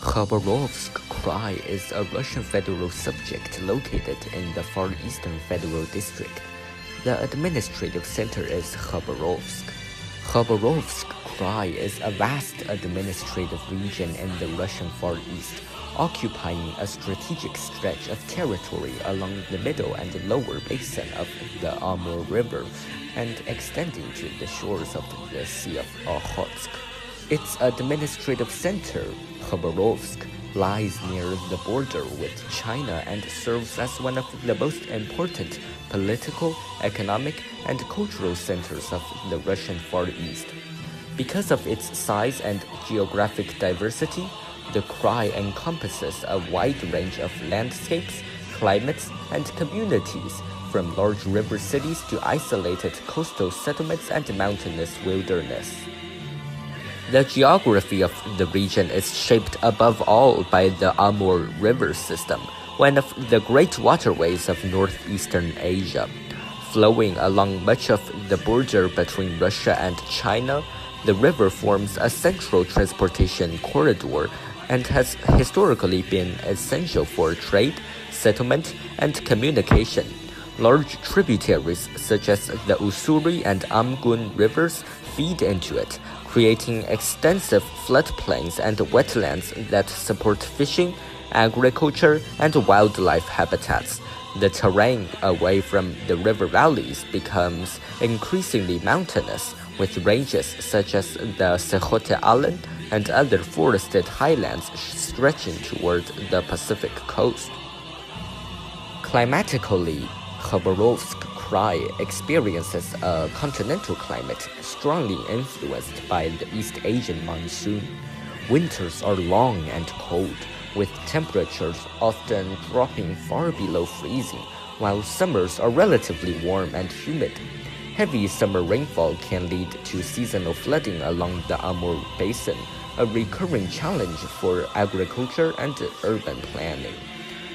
Khabarovsk Krai is a Russian federal subject located in the far eastern federal district. The administrative center is Khabarovsk. Khabarovsk Krai is a vast administrative region in the Russian Far East, occupying a strategic stretch of territory along the middle and lower basin of the Amur River and extending to the shores of the Sea of Okhotsk. Its administrative center, Khabarovsk, lies near the border with China and serves as one of the most important political, economic, and cultural centers of the Russian Far East. Because of its size and geographic diversity, the Krai encompasses a wide range of landscapes, climates, and communities, from large river cities to isolated coastal settlements and mountainous wilderness. The geography of the region is shaped above all by the Amur River system, one of the great waterways of northeastern Asia. Flowing along much of the border between Russia and China, the river forms a central transportation corridor and has historically been essential for trade, settlement, and communication. Large tributaries such as the Ussuri and Amgun rivers feed into it, creating extensive floodplains and wetlands that support fishing, agriculture, and wildlife habitats. The terrain away from the river valleys becomes increasingly mountainous, with ranges such as the Sekhote Island and other forested highlands stretching toward the Pacific coast. Climatically, Khabarovsk Krai experiences a continental climate strongly influenced by the East Asian monsoon. Winters are long and cold, with temperatures often dropping far below freezing, while summers are relatively warm and humid. Heavy summer rainfall can lead to seasonal flooding along the Amur Basin, a recurring challenge for agriculture and urban planning.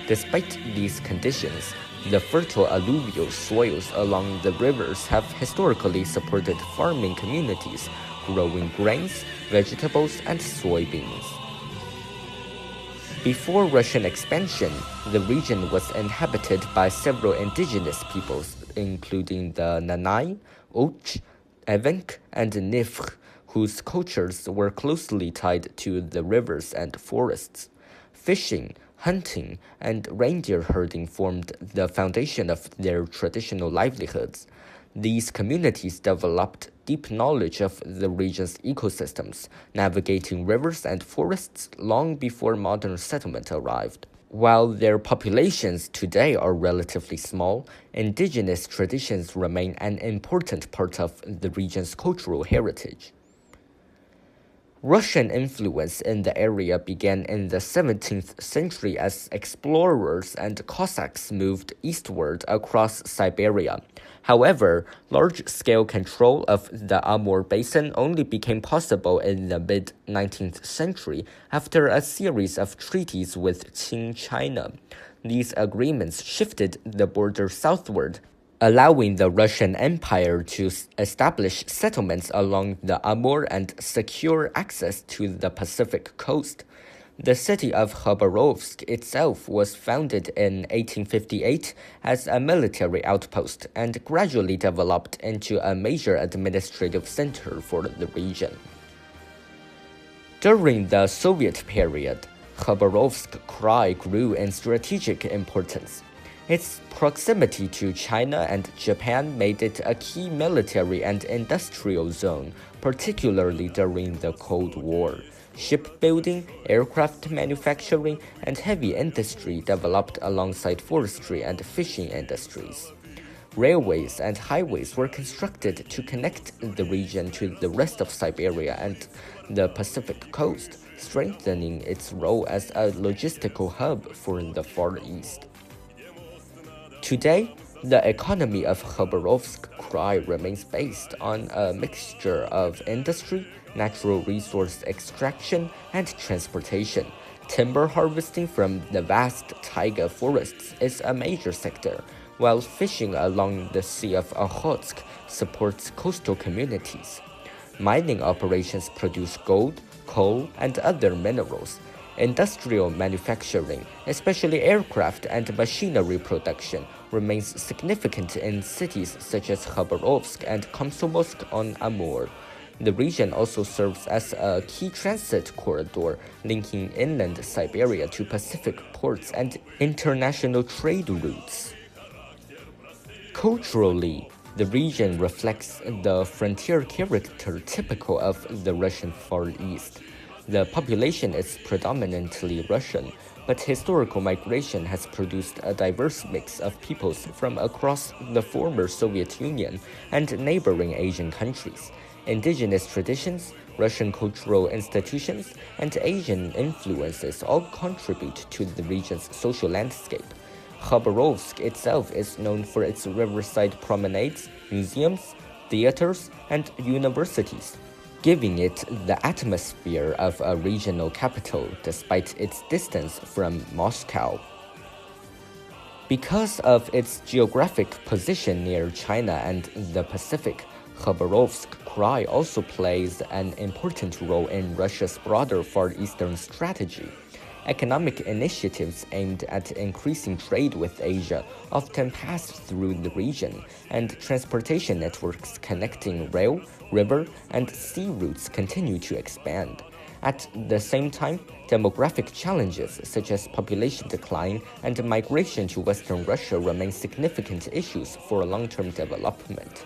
Despite these conditions, the fertile alluvial soils along the rivers have historically supported farming communities, growing grains, vegetables, and soybeans. Before Russian expansion, the region was inhabited by several indigenous peoples, including the Nanai, Och, Evenk, and Nifr, whose cultures were closely tied to the rivers and forests. Fishing, hunting, and reindeer herding formed the foundation of their traditional livelihoods. These communities developed deep knowledge of the region's ecosystems, navigating rivers and forests long before modern settlement arrived. While their populations today are relatively small, indigenous traditions remain an important part of the region's cultural heritage. Russian influence in the area began in the 17th century as explorers and Cossacks moved eastward across Siberia. However, large-scale control of the Amur Basin only became possible in the mid-19th century after a series of treaties with Qing China. These agreements shifted the border southward, allowing the Russian Empire to establish settlements along the Amur and secure access to the Pacific coast. The city of Khabarovsk itself was founded in 1858 as a military outpost and gradually developed into a major administrative center for the region. During the Soviet period, Khabarovsk Krai grew in strategic importance. Its proximity to China and Japan made it a key military and industrial zone, particularly during the Cold War. Shipbuilding, aircraft manufacturing, and heavy industry developed alongside forestry and fishing industries. Railways and highways were constructed to connect the region to the rest of Siberia and the Pacific coast, strengthening its role as a logistical hub for the Far East. Today, the economy of Khabarovsk Krai remains based on a mixture of industry, natural resource extraction, and transportation. Timber harvesting from the vast taiga forests is a major sector, while fishing along the Sea of Okhotsk supports coastal communities. Mining operations produce gold, coal, and other minerals. Industrial manufacturing, especially aircraft and machinery production, remains significant in cities such as Khabarovsk and Komsomolsk on Amur. The region also serves as a key transit corridor linking inland Siberia to Pacific ports and international trade routes. Culturally, the region reflects the frontier character typical of the Russian Far East. The population is predominantly Russian, but historical migration has produced a diverse mix of peoples from across the former Soviet Union and neighboring Asian countries. Indigenous traditions, Russian cultural institutions, and Asian influences all contribute to the region's social landscape. Khabarovsk itself is known for its riverside promenades, museums, theaters, and universities, giving it the atmosphere of a regional capital despite its distance from Moscow. Because of its geographic position near China and the Pacific, Khabarovsk Krai also plays an important role in Russia's broader Far Eastern strategy. Economic initiatives aimed at increasing trade with Asia often pass through the region, and transportation networks connecting rail, river, and sea routes continue to expand. At the same time, demographic challenges such as population decline and migration to Western Russia remain significant issues for long-term development.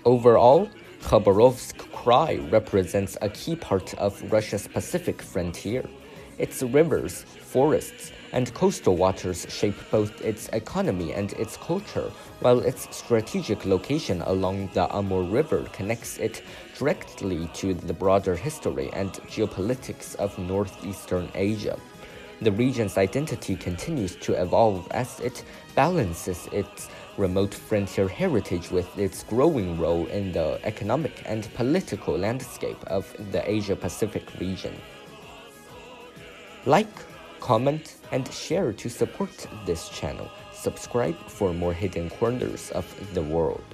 Overall, Khabarovsk Krai represents a key part of Russia's Pacific frontier. Its rivers, forests, and coastal waters shape both its economy and its culture, while its strategic location along the Amur River connects it directly to the broader history and geopolitics of northeastern Asia. The region's identity continues to evolve as it balances its remote frontier heritage with its growing role in the economic and political landscape of the Asia-Pacific region. Like, comment, and share to support this channel. Subscribe for more hidden corners of the world.